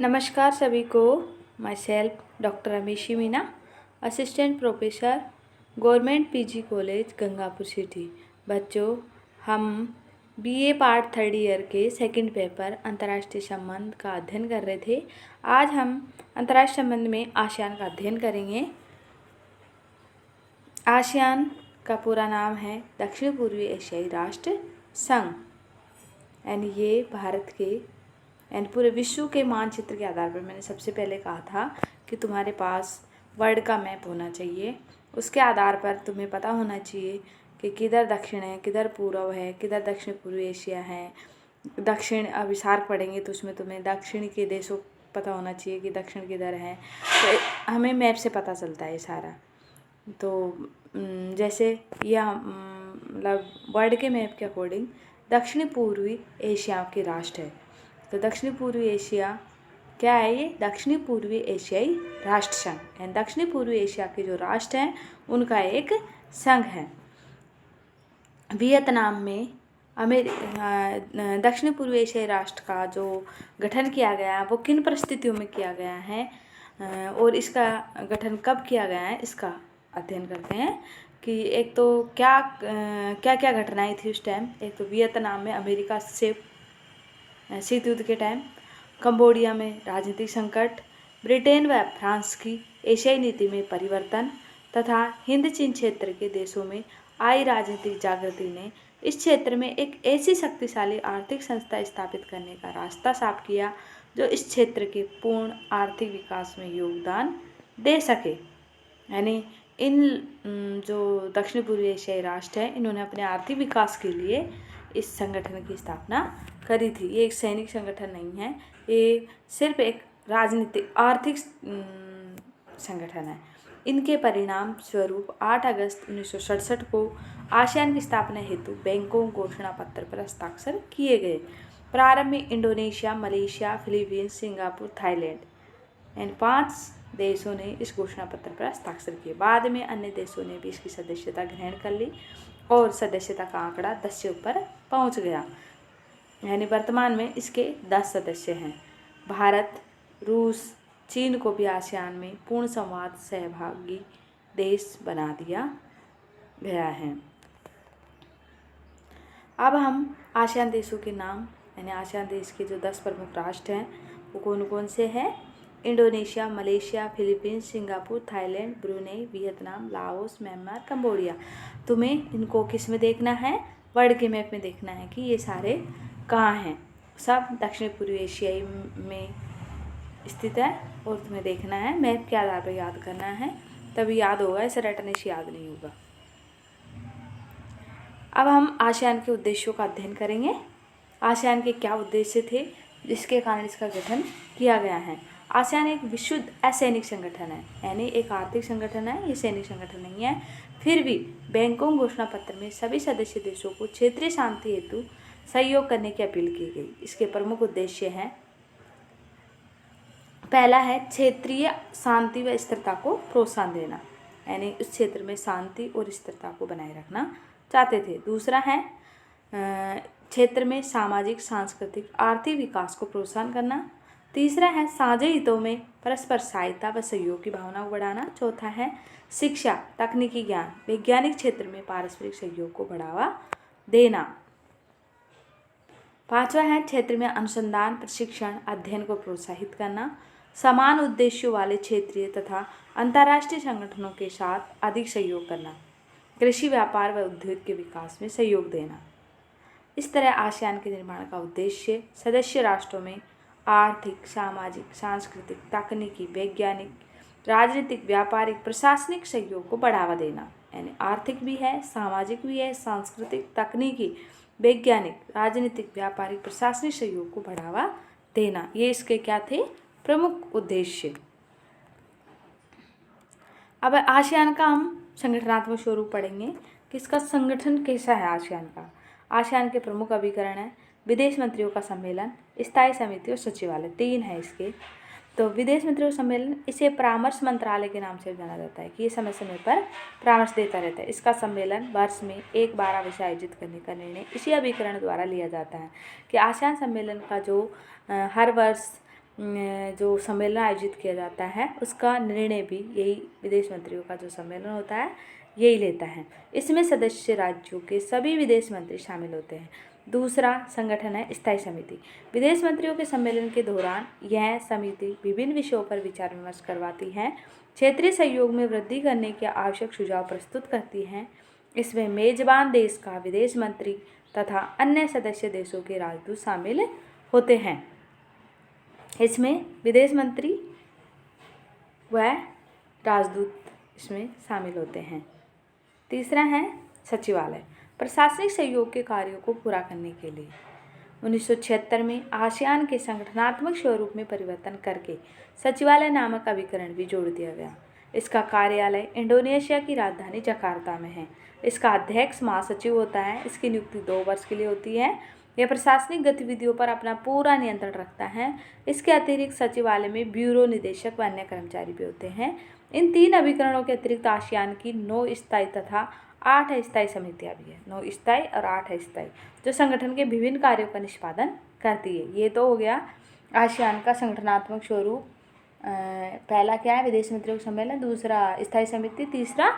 नमस्कार सभी को। My self doctor Amishi Meena, assistant professor, government PG college Gangapur city. बच्चों, हम बीए पार्ट थर्ड ईयर के सेकंड पेपर अंतर्राष्ट्रीय संबंध का अध्ययन कर रहे थे। आज हम अंतर्राष्ट्रीय संबंध में आसियान का अध्ययन करेंगे। आसियान का पूरा नाम है दक्षिण पूर्वी एशियाई राष्ट्र संघ। एंड ये भारत के एंड पूरे विश्व के मानचित्र के आधार पर, मैंने सबसे पहले कहा था कि तुम्हारे पास वर्ल्ड का मैप होना चाहिए। उसके आधार पर तुम्हें पता होना चाहिए कि किधर दक्षिण है, किधर पूर्व है, किधर दक्षिण पूर्वी एशिया है। दक्षिण अभिसार्क पढ़ेंगे तो उसमें तुम्हें दक्षिण के देशों पता होना चाहिए कि दक्षिण किधर है। तो हमें मैप से पता चलता है सारा। तो जैसे यह मतलब वर्ल्ड के मैप के अकॉर्डिंग दक्षिण पूर्वी एशिया के राष्ट्र है। तो दक्षिणी पूर्वी एशिया क्या है? ये दक्षिणी पूर्वी एशियाई राष्ट्र संघ है। दक्षिणी पूर्वी एशिया के जो राष्ट्र हैं उनका एक संघ है। वियतनाम में दक्षिणी पूर्वी एशियाई राष्ट्र का जो गठन किया गया है वो किन परिस्थितियों में किया गया है और इसका गठन कब किया गया है, इसका अध्ययन करते हैं कि एक तो क्या क्या घटनाएं थी उस टाइम। एक तो वियतनाम में अमेरिका से शीत युद्ध के टाइम, कंबोडिया में राजनीतिक संकट, ब्रिटेन व फ्रांस की एशियाई नीति में परिवर्तन तथा हिंद चीन क्षेत्र के देशों में आई राजनीतिक जागृति ने इस क्षेत्र में एक ऐसी शक्तिशाली आर्थिक संस्था स्थापित करने का रास्ता साफ किया जो इस क्षेत्र के पूर्ण आर्थिक विकास में योगदान दे सके। यानी इन जो दक्षिण पूर्वी एशियाई राष्ट्र हैं इन्होंने अपने आर्थिक विकास के लिए इस संगठन की स्थापना करी थी। ये एक सैनिक संगठन नहीं है, ये सिर्फ एक राजनीतिक आर्थिक संगठन है। इनके परिणाम स्वरूप 8 अगस्त 1967 को आसियान की स्थापना हेतु बैंकॉक घोषणा पत्र पर हस्ताक्षर किए गए। प्रारंभ में Indonesia, Malaysia, Philippines, Singapore, Thailand and 5 देशों ने इस घोषणा पत्र पर हस्ताक्षर किए। बाद में अन्य देशों ने भी इसकी सदस्यता ग्रहण कर ली और सदस्यता का आंकड़ा 10 से ऊपर पहुंच गया। यानी वर्तमान में इसके 10 सदस्य हैं। भारत, रूस, चीन को भी आसियान में पूर्ण संवाद सहभागी देश बना दिया गया है। अब हम आसियान देशों के नाम यानी आसियान देश के जो 10 प्रमुख राष्ट्र हैं वो कौन कौन से हैं? Indonesia, Malaysia, Philippines, Singapore, Thailand, Brunei, Vietnam, Laos, Myanmar, Cambodia. तुम्हें इनको किस में देखना है? वर्ल्ड के मैप में देखना है कि ये सारे कहाँ हैं। सब दक्षिण पूर्वी एशियाई में स्थित है और तुम्हें देखना है, मैप के आधार पर याद करना है, तभी याद होगा, ऐसे रटने से याद नहीं होगा। अब हम आसियान के उद्देश्यों का अध्ययन करेंगे। आसियान के क्या उद्देश्य थे जिसके कारण इसका गठन किया गया है? आसियान एक विश्व असैनिक संगठन है, यानी एक आर्थिक संगठन है, ये सैनिक संगठन नहीं है। फिर भी बैंकॉक घोषणा पत्र में सभी सदस्य देशों को क्षेत्रीय शांति हेतु सहयोग करने की अपील की गई। इसके प्रमुख उद्देश्य हैं, पहला है क्षेत्रीय शांति व स्थिरता को प्रोत्साहन देना, यानी उस क्षेत्र में शांति और स्थिरता को बनाए रखना चाहते थे। दूसरा है क्षेत्र में सामाजिक, सांस्कृतिक, आर्थिक विकास को प्रोत्साहन करना। तीसरा है साझे हितों में परस्पर सहायता व सहयोग की भावना को बढ़ाना। चौथा है शिक्षा, तकनीकी ज्ञान, वैज्ञानिक क्षेत्र में पारस्परिक सहयोग को बढ़ावा देना। पांचवा है क्षेत्र में अनुसंधान, प्रशिक्षण, अध्ययन को प्रोत्साहित करना। समान उद्देश्यों वाले क्षेत्रीय तथा अंतर्राष्ट्रीय संगठनों के साथ अधिक सहयोग करना। कृषि, व्यापार व उद्योग के विकास में सहयोग देना। इस तरह आसियान के निर्माण का उद्देश्य सदस्य राष्ट्रों में आर्थिक, सामाजिक, सांस्कृतिक, तकनीकी, वैज्ञानिक, राजनीतिक, व्यापारिक, प्रशासनिक सहयोग को बढ़ावा देना। यानी आर्थिक भी है, सामाजिक भी है, सांस्कृतिक, तकनीकी, वैज्ञानिक, राजनीतिक, व्यापारिक, प्रशासनिक सहयोग को बढ़ावा देना। ये इसके क्या थे? प्रमुख उद्देश्य। अब आसियान का हम संगठनात्मक स्वरूप पढ़ेंगे कि इसका संगठन कैसा है। आसियान का आसियान के प्रमुख अभिकरण है विदेश मंत्रियों का सम्मेलन, स्थायी समिति और सचिवालय। 3 है इसके। तो विदेश मंत्रियों का सम्मेलन, इसे परामर्श मंत्रालय के नाम से जाना जाता है कि ये समय समय पर परामर्श देता रहता है। इसका सम्मेलन वर्ष में एक बार अवश्य आयोजित करने का निर्णय इसी अभिकरण द्वारा लिया जाता है कि आसियान सम्मेलन का जो हर वर्ष जो सम्मेलन आयोजित किया जाता है उसका निर्णय भी यही विदेश मंत्रियों का जो सम्मेलन होता है यही लेता है। इसमें सदस्य राज्यों के सभी विदेश मंत्री शामिल होते हैं। दूसरा संगठन है स्थायी समिति। विदेश मंत्रियों के सम्मेलन के दौरान यह समिति विभिन्न विषयों पर विचार विमर्श करवाती है, क्षेत्रीय सहयोग में वृद्धि करने के आवश्यक सुझाव प्रस्तुत करती है। इसमें मेजबान देश का विदेश मंत्री तथा अन्य सदस्य देशों के राजदूत शामिल होते हैं। इसमें विदेश मंत्री व राजदूत इसमें शामिल होते हैं। तीसरा है सचिवालय। प्रशासनिक सहयोग के कार्यों को पूरा करने के लिए 1976 में आसियान के संगठनात्मक स्वरूप में परिवर्तन करके सचिवालय नामक अभिकरण भी जोड़ दिया गया। इसका कार्यालय इंडोनेशिया की राजधानी जकार्ता में है। इसका अध्यक्ष महासचिव होता है। इसकी नियुक्ति 2 वर्ष के लिए होती है। यह प्रशासनिक गतिविधियों पर अपना पूरा नियंत्रण रखता है। इसके अतिरिक्त सचिवालय में ब्यूरो निदेशक व अन्य कर्मचारी भी होते हैं। इन 3 अभिकरणों के अतिरिक्त आसियान की 9 स्थायी तथा 8 अस्थायी समितियाँ भी हैं। 9 स्थायी और 8 अस्थायी जो संगठन के विभिन्न कार्यों का निष्पादन करती है। ये तो हो गया आसियान का संगठनात्मक स्वरूप। पहला क्या है, विदेश मंत्रियों का सम्मेलन, दूसरा स्थायी समिति, तीसरा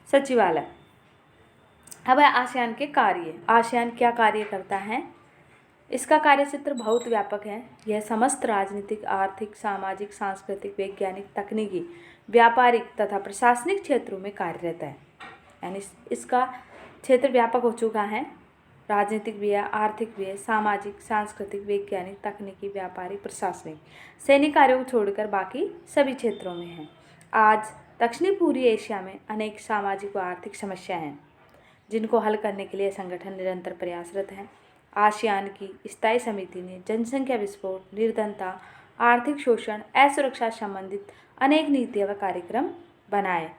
सचिवालय। अब है आसियान के कार्य। आसियान क्या कार्य करता है? इसका कार्यक्षेत्र बहुत व्यापक है। यह समस्त राजनीतिक, आर्थिक, सामाजिक, सांस्कृतिक, वैज्ञानिक, तकनीकी, व्यापारिक तथा प्रशासनिक क्षेत्रों में कार्यरत है। यानी इसका क्षेत्र व्यापक हो चुका है। राजनीतिक भी है, आर्थिक भी है, सामाजिक, सांस्कृतिक, वैज्ञानिक, तकनीकी, व्यापारिक, प्रशासनिक, सैनिक कार्यों को छोड़कर बाकी सभी क्षेत्रों में है। आज दक्षिणी पूर्वी एशिया में अनेक सामाजिक व आर्थिक समस्याएं हैं जिनको हल करने के लिए संगठन निरंतर प्रयासरत है। आसियान की स्थायी समिति ने जनसंख्या विस्फोट, निर्धनता, आर्थिक शोषण, असुरक्षा संबंधित अनेक नीतियाँ व कार्यक्रम बनाए।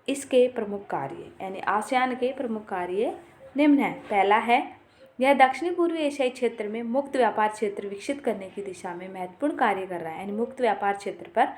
इसके प्रमुख कार्य यानी आसियान के प्रमुख कार्य निम्न है। पहला है, यह दक्षिणी पूर्वी एशियाई क्षेत्र में मुक्त व्यापार क्षेत्र विकसित करने की दिशा में महत्वपूर्ण कार्य कर रहा है। यानी मुक्त व्यापार क्षेत्र पर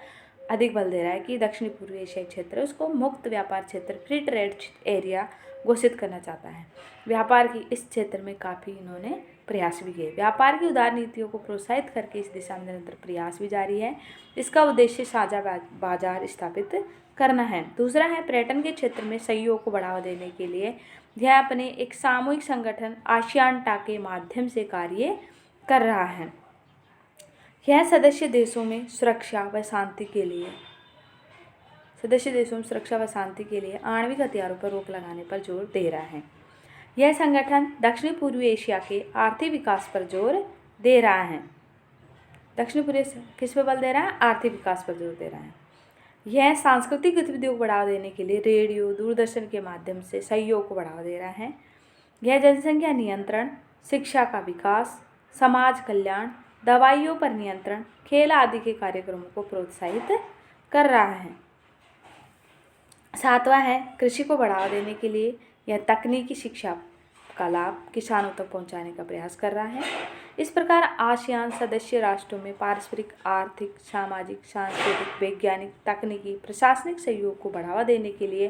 अधिक बल दे रहा है कि दक्षिणी पूर्वी एशियाई क्षेत्र उसको मुक्त व्यापार क्षेत्र, फ्री ट्रेड एरिया घोषित करना चाहता है। व्यापार की इस क्षेत्र में काफ़ी इन्होंने प्रयास भी किए। व्यापार की उदार नीतियों को प्रोत्साहित करके इस दिशा में निरंतर प्रयास भी जारी है। इसका उद्देश्य साझा बाजार स्थापित करना है। दूसरा है, पर्यटन के क्षेत्र में सहयोग को बढ़ावा देने के लिए यह अपने एक सामूहिक संगठन आसियान-टा के माध्यम से कार्य कर रहा है। यह सदस्य देशों में सुरक्षा व शांति के लिए आणविक हथियारों पर रोक लगाने पर जोर दे रहा है। यह संगठन दक्षिणी पूर्वी एशिया के आर्थिक विकास पर जोर दे रहा है। दक्षिणी पूर्वी एशिया किस पर बल दे रहा है? आर्थिक विकास पर जोर दे रहा है। यह सांस्कृतिक गतिविधियों को बढ़ावा देने के लिए रेडियो, दूरदर्शन के माध्यम से सहयोग को बढ़ावा दे रहा है। यह जनसंख्या नियंत्रण, शिक्षा का विकास, समाज कल्याण, दवाइयों पर नियंत्रण, खेल आदि के कार्यक्रमों को प्रोत्साहित कर रहा है। 7वां है, कृषि को बढ़ावा देने के लिए यह तकनीकी शिक्षा का लाभ किसानों तक पहुंचाने का प्रयास कर रहा है। इस प्रकार आसियान सदस्य राष्ट्रों में पारस्परिक आर्थिक, सामाजिक, सांस्कृतिक, वैज्ञानिक, तकनीकी, प्रशासनिक सहयोग को बढ़ावा देने के लिए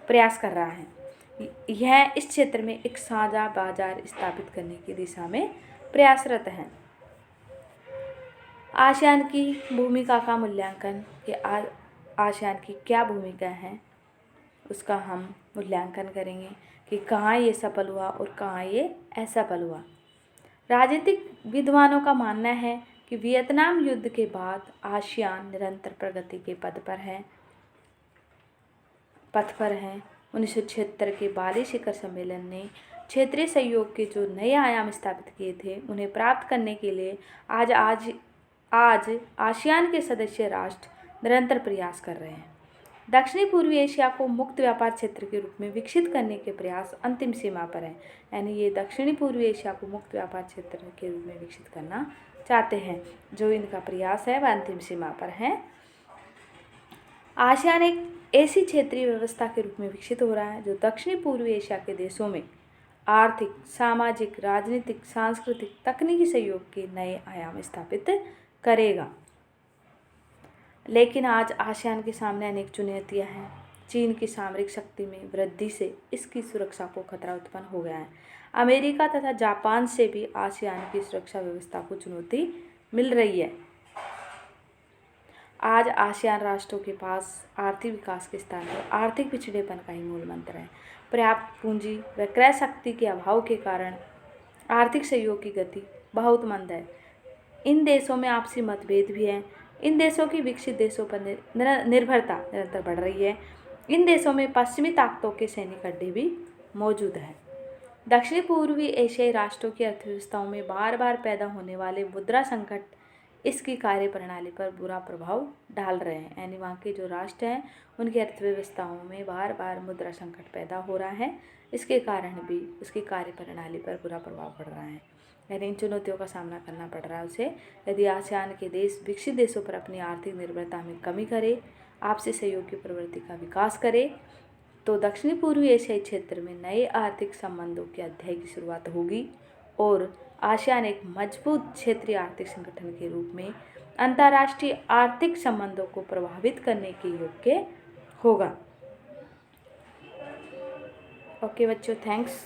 प्रयास कर रहा है। यह इस क्षेत्र में एक साझा बाजार स्थापित करने की दिशा में प्रयासरत है। आसियान की भूमिका का मूल्यांकन, कि आसियान की क्या भूमिका है उसका हम मूल्यांकन करेंगे कि कहाँ ये सफल हुआ और कहाँ ये असफल हुआ। राजनीतिक विद्वानों का मानना है कि वियतनाम युद्ध के बाद आसियान निरंतर प्रगति के पथ पर है। 1976 के बाली शिखर सम्मेलन ने क्षेत्रीय सहयोग के जो नए आयाम स्थापित किए थे उन्हें प्राप्त करने के लिए आज आसियान के सदस्य राष्ट्र निरंतर प्रयास कर रहे हैं। दक्षिणी पूर्वी एशिया को मुक्त व्यापार क्षेत्र के रूप में विकसित करने के प्रयास अंतिम सीमा पर हैं। यानी ये दक्षिणी पूर्वी एशिया को मुक्त व्यापार क्षेत्र के रूप में विकसित करना चाहते हैं। जो इनका प्रयास है वह अंतिम सीमा पर है। आसियान एक ऐसी क्षेत्रीय व्यवस्था के रूप में विकसित हो रहा है जो दक्षिणी पूर्वी एशिया के देशों में आर्थिक, सामाजिक, राजनीतिक, सांस्कृतिक, तकनीकी सहयोग के नए आयाम स्थापित करेगा। लेकिन आज आसियान के सामने अनेक चुनौतियां हैं। चीन की सामरिक शक्ति में वृद्धि से इसकी सुरक्षा को खतरा उत्पन्न हो गया है। अमेरिका तथा जापान से भी आसियान की सुरक्षा व्यवस्था को चुनौती मिल रही है। आज आसियान राष्ट्रों के पास आर्थिक विकास के स्थान पर आर्थिक पिछड़ेपन का ही मूल मंत्र है। पर्याप्त पूंजी व क्रय शक्ति के अभाव के कारण आर्थिक सहयोग की गति बहुत मंद है। इन देशों में आपसी मतभेद भी हैं। इन देशों की विकसित देशों पर निर्भरता निरंतर बढ़ रही है। इन देशों में पश्चिमी ताकतों के सैनिक अड्डे भी मौजूद हैं। दक्षिणी पूर्वी एशियाई राष्ट्रों की अर्थव्यवस्थाओं में बार बार पैदा होने वाले मुद्रा संकट इसकी कार्यप्रणाली पर बुरा प्रभाव डाल रहे हैं। यानी वहाँ के जो राष्ट्र हैं उनकी अर्थव्यवस्थाओं में बार बार मुद्रा संकट पैदा हो रहा है। इसके कारण भी उसकी कार्यप्रणाली पर बुरा प्रभाव पड़ रहा है। यानी इन चुनौतियों का सामना करना पड़ रहा है उसे। यदि आसियान के देश विकसित देशों पर अपनी आर्थिक निर्भरता में कमी करे, आपसी सहयोग की प्रवृत्ति का विकास करे, तो दक्षिणी पूर्वी एशियाई क्षेत्र में नए आर्थिक संबंधों के अध्याय की शुरुआत होगी और आसियान एक मजबूत क्षेत्रीय आर्थिक संगठन के रूप में अंतर्राष्ट्रीय आर्थिक संबंधों को प्रभावित करने के योग्य होगा। ओके बच्चों, थैंक्स।